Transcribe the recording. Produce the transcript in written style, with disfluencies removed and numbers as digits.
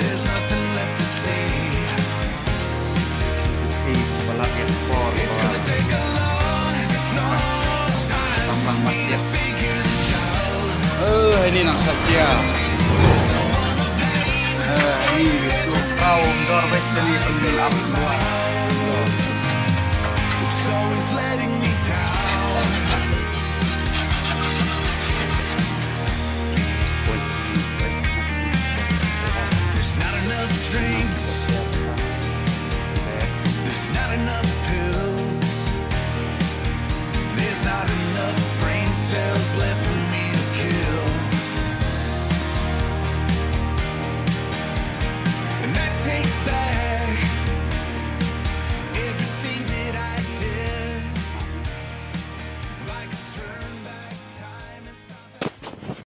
There's nothing left to see. ที่บลักเก็ตบอล It's gonna take a long, long time สำหรับบัตเจ็บ to figure this out. ให้นี่หนังสักเจียนี่ตัวเข้าดอร์เวชลีเป็นมิลอัพด้วย It's always letting me down. There's not enough drinks. There's not enough pills. There's not enough brain cells left